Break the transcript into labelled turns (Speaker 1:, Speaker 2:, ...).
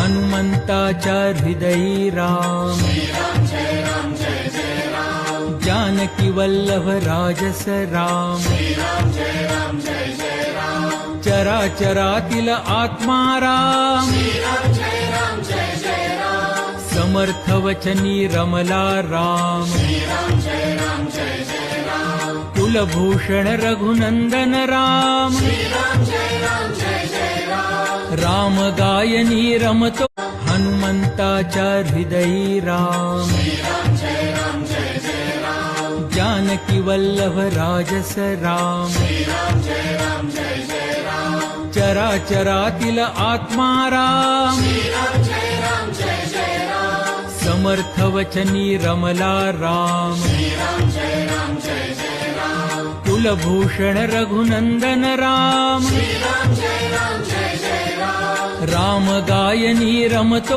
Speaker 1: हनुमंताच्या हृदयी राम, जानकी वल्लभ राजस राम, चराचरातील आत्मा राम, समर्थ वचनी रमला राम, कुलभूषण रघुनंदन राम, राम गायनी रमतो हनुमंताच्या हृदयी राम, जानकी वल्लभ राजस राम, चराचरातील आत्मा राम, समर्थ वचनी रमला राम, कुलभूषण रघुनंदन राम, राम गायनी रमतो